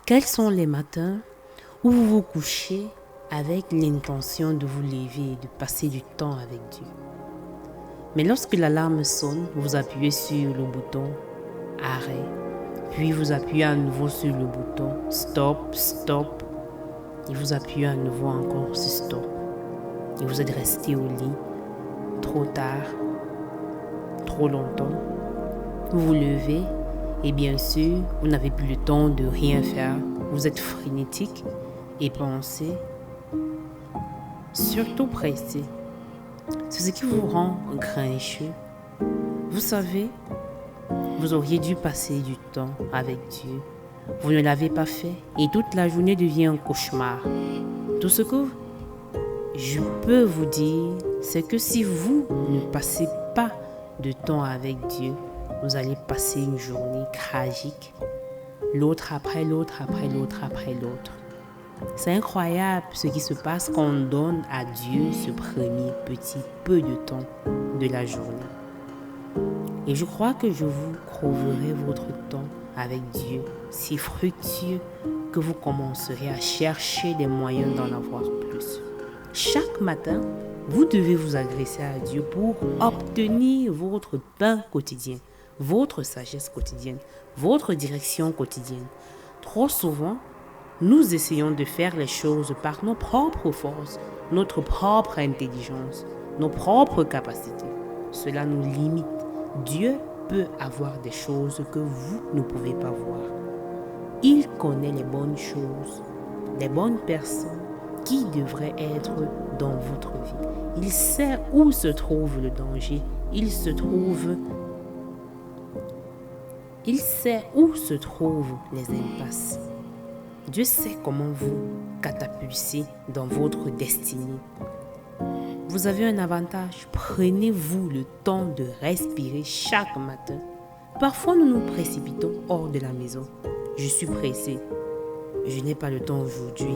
Quels sont les matins où vous vous couchez avec l'intention de vous lever et de passer du temps avec Dieu? Mais lorsque l'alarme sonne, vous appuyez sur le bouton arrêt, puis vous appuyez à nouveau sur le bouton stop, stop, et vous appuyez à nouveau encore sur stop. Et vous êtes resté au lit trop tard, trop longtemps. Vous vous levez et bien sûr, vous n'avez plus le temps de rien faire. Vous êtes frénétique et pensez, surtout pressé. C'est ce qui vous rend grincheux. Vous savez, vous auriez dû passer du temps avec Dieu. Vous ne l'avez pas fait et toute la journée devient un cauchemar. Tout ce que je peux vous dire, c'est que si vous ne passez pas de temps avec Dieu, vous allez passer une journée tragique, l'autre après l'autre, après l'autre, après l'autre. C'est incroyable ce qui se passe quand on donne à Dieu ce premier petit peu de temps de la journée. Et je crois que je vous trouverai votre temps avec Dieu si fructueux que vous commencerez à chercher des moyens d'en avoir plus. Chaque matin, vous devez vous agresser à Dieu pour obtenir votre pain quotidien, votre sagesse quotidienne, votre direction quotidienne. Trop souvent, nous essayons de faire les choses par nos propres forces, notre propre intelligence, nos propres capacités. Cela nous limite. Dieu peut avoir des choses que vous ne pouvez pas voir. Il connaît les bonnes choses, les bonnes personnes qui devraient être dans votre vie. Il sait où se trouve le danger. Il sait où se trouvent les impasses. Dieu sait comment vous catapulter dans votre destinée. Vous avez un avantage. Prenez-vous le temps de respirer chaque matin. Parfois, nous nous précipitons hors de la maison. Je suis pressé. Je n'ai pas le temps aujourd'hui.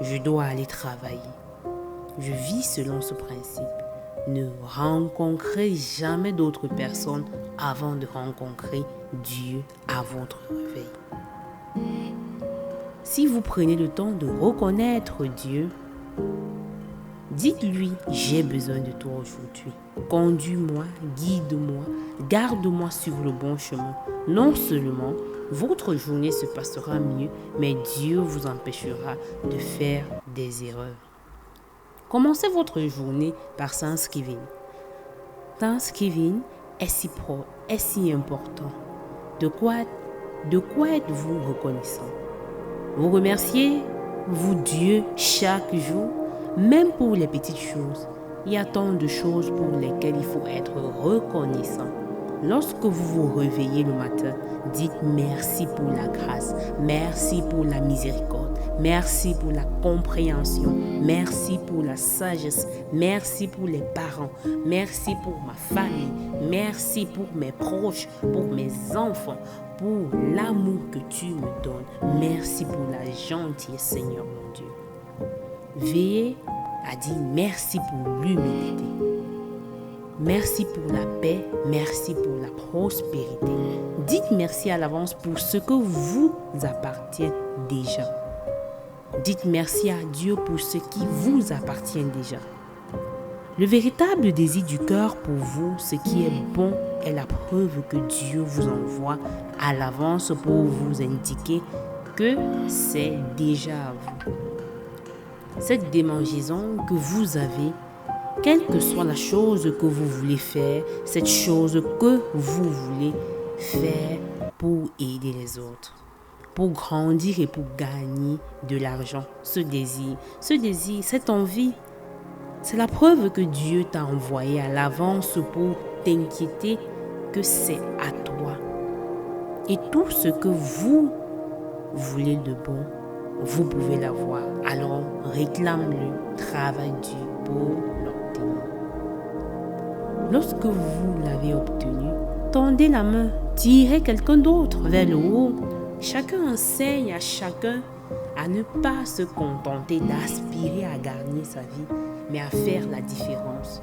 Je dois aller travailler. Je vis selon ce principe. Ne rencontrez jamais d'autres personnes avant de rencontrer Dieu à votre réveil. Si vous prenez le temps de reconnaître Dieu, dites-lui, j'ai besoin de toi aujourd'hui. Conduis-moi, guide-moi, garde-moi sur le bon chemin. Non seulement votre journée se passera mieux, mais Dieu vous empêchera de faire des erreurs. Commencez votre journée par Thanksgiving. Thanksgiving est si important. De quoi êtes-vous reconnaissant? Vous remerciez, vous Dieu, chaque jour, même pour les petites choses. Il y a tant de choses pour lesquelles il faut être reconnaissant. Lorsque vous vous réveillez le matin, dites merci pour la grâce, merci pour la miséricorde, merci pour la compréhension, merci pour la sagesse, merci pour les parents, merci pour ma famille, merci pour mes proches, pour mes enfants, pour l'amour que tu me donnes. Merci pour la gentillesse, Seigneur mon Dieu. Veillez à dire merci pour l'humilité. Merci pour la paix, merci pour la prospérité. Dites merci à l'avance pour ce que vous appartient déjà. Dites merci à Dieu pour ce qui vous appartient déjà. Le véritable désir du cœur pour vous, ce qui est bon, est la preuve que Dieu vous envoie à l'avance pour vous indiquer que c'est déjà à vous. Cette démangeaison que vous avez, quelle que soit la chose que vous voulez faire, cette chose que vous voulez faire pour aider les autres, pour grandir et pour gagner de l'argent, ce désir, cette envie, c'est la preuve que Dieu t'a envoyé à l'avance pour t'inquiéter que c'est à toi. Et tout ce que vous voulez de bon, vous pouvez l'avoir. Alors réclame-le, travaille dur pour l'obtenir. Lorsque vous l'avez obtenu, tendez la main, tirez quelqu'un d'autre vers le haut. Chacun enseigne à chacun à ne pas se contenter d'aspirer à gagner sa vie, mais à faire la différence.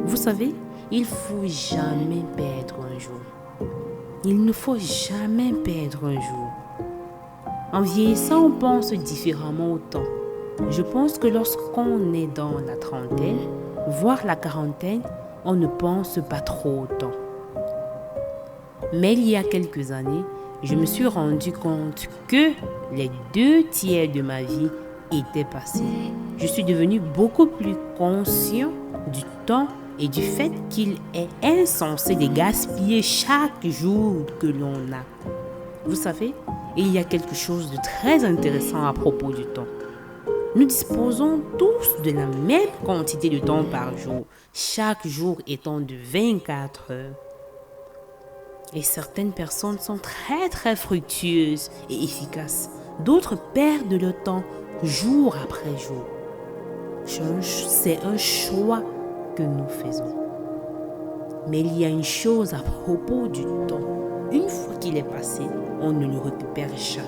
Vous savez, il ne faut jamais perdre un jour. Il ne faut jamais perdre un jour. En vieillissant, on pense différemment au temps. Je pense que lorsqu'on est dans la trentaine, voire la quarantaine, on ne pense pas trop au temps. Mais il y a quelques années, je me suis rendu compte que les 2 tiers de ma vie étaient passés. Je suis devenu beaucoup plus conscient du temps et du fait qu'il est insensé de gaspiller chaque jour que l'on a. Vous savez, il y a quelque chose de très intéressant à propos du temps. Nous disposons tous de la même quantité de temps par jour, chaque jour étant de 24 heures. Et certaines personnes sont très fructueuses et efficaces. D'autres perdent le temps jour après jour. C'est un choix que nous faisons. Mais il y a une chose à propos du temps. Une fois qu'il est passé, on ne le récupère jamais.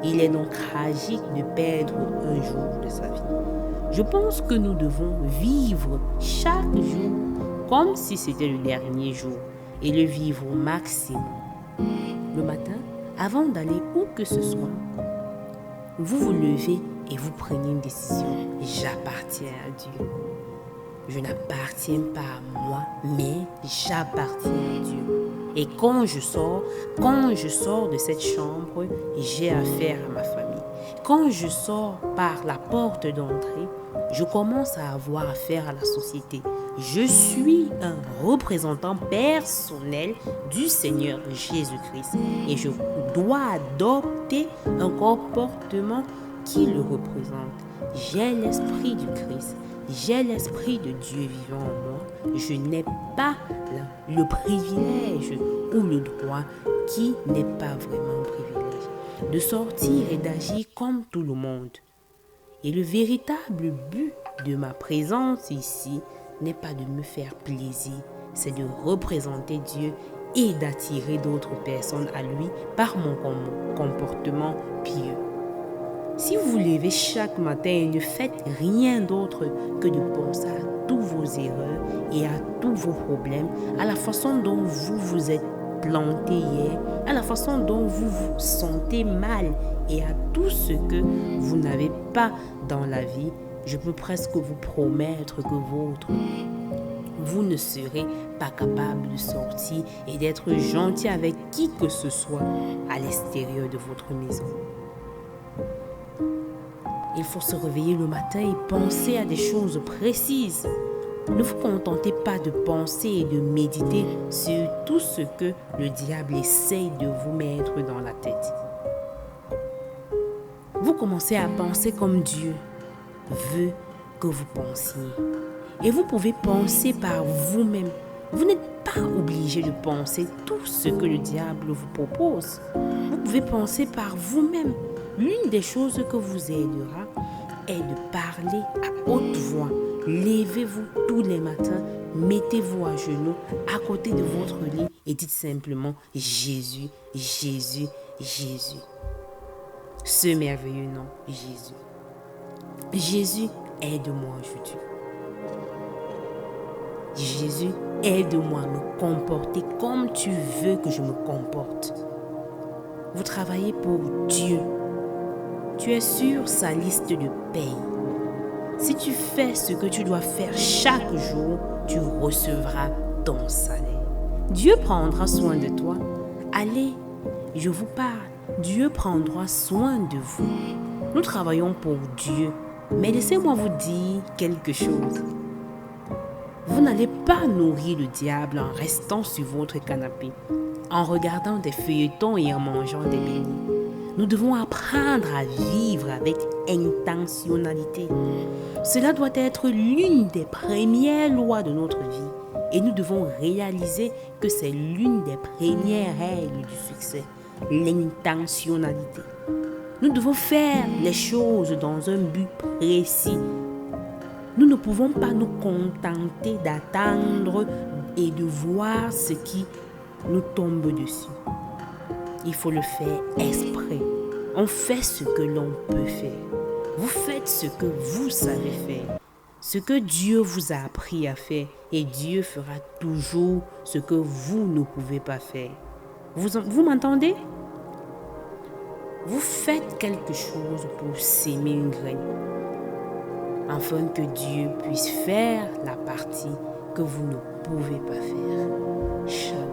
Il est donc tragique de perdre un jour de sa vie. Je pense que nous devons vivre chaque jour comme si c'était le dernier jour et le vivre au maximum. Le matin, avant d'aller où que ce soit, vous vous levez et vous prenez une décision. J'appartiens à Dieu. Je n'appartiens pas à moi, mais j'appartiens à Dieu. Et quand je sors de cette chambre, j'ai affaire à ma famille. Quand je sors par la porte d'entrée, je commence à avoir affaire à la société. Je suis un représentant personnel du Seigneur Jésus-Christ et je dois adopter un comportement qui le représente. J'ai l'esprit du Christ. J'ai l'esprit de Dieu vivant en moi. Je n'ai pas le privilège ou le droit qui n'est pas vraiment un privilège de sortir et d'agir comme tout le monde. Et le véritable but de ma présence ici n'est pas de me faire plaisir, c'est de représenter Dieu et d'attirer d'autres personnes à lui par mon comportement pieux. Si vous vous levez chaque matin et ne faites rien d'autre que de penser à tous vos erreurs et à tous vos problèmes, à la façon dont vous vous êtes planté hier, à la façon dont vous vous sentez mal et à tout ce que vous n'avez pas dans la vie, je peux presque vous promettre que vous ne serez pas capable de sortir et d'être gentil avec qui que ce soit à l'extérieur de votre maison. Il faut se réveiller le matin et penser à des choses précises. Ne vous contentez pas de penser et de méditer sur tout ce que le diable essaye de vous mettre dans la tête. Vous commencez à penser comme Dieu veut que vous pensiez. Et vous pouvez penser par vous-même. Vous n'êtes pas obligé de penser tout ce que le diable vous propose. Vous pouvez penser par vous-même. L'une des choses que vous aidera est de parler à haute voix. Levez-vous tous les matins, mettez-vous à genoux à côté de votre lit et dites simplement Jésus, Jésus, Jésus. Ce merveilleux nom, Jésus. Jésus, aide-moi aujourd'hui. Jésus, aide-moi à me comporter comme tu veux que je me comporte. Vous travaillez pour Dieu. Tu es sur sa liste de paye. Si tu fais ce que tu dois faire chaque jour, tu recevras ton salaire. Dieu prendra soin de toi. Allez, je vous parle. Dieu prendra soin de vous. Nous travaillons pour Dieu. Mais laissez-moi vous dire quelque chose. Vous n'allez pas nourrir le diable en restant sur votre canapé, en regardant des feuilletons et en mangeant des beignets. Nous devons apprendre à vivre avec intentionnalité. Cela doit être l'une des premières lois de notre vie et nous devons réaliser que c'est l'une des premières règles du succès, l'intentionnalité. Nous devons faire les choses dans un but précis. Nous ne pouvons pas nous contenter d'attendre et de voir ce qui nous tombe dessus. Il faut le faire exprès. On fait ce que l'on peut faire. Vous faites ce que vous savez faire. Ce que Dieu vous a appris à faire. Et Dieu fera toujours ce que vous ne pouvez pas faire. Vous m'entendez? vous faites quelque chose pour s'aimer une graine, afin que Dieu puisse faire la partie que vous ne pouvez pas faire. Shalom.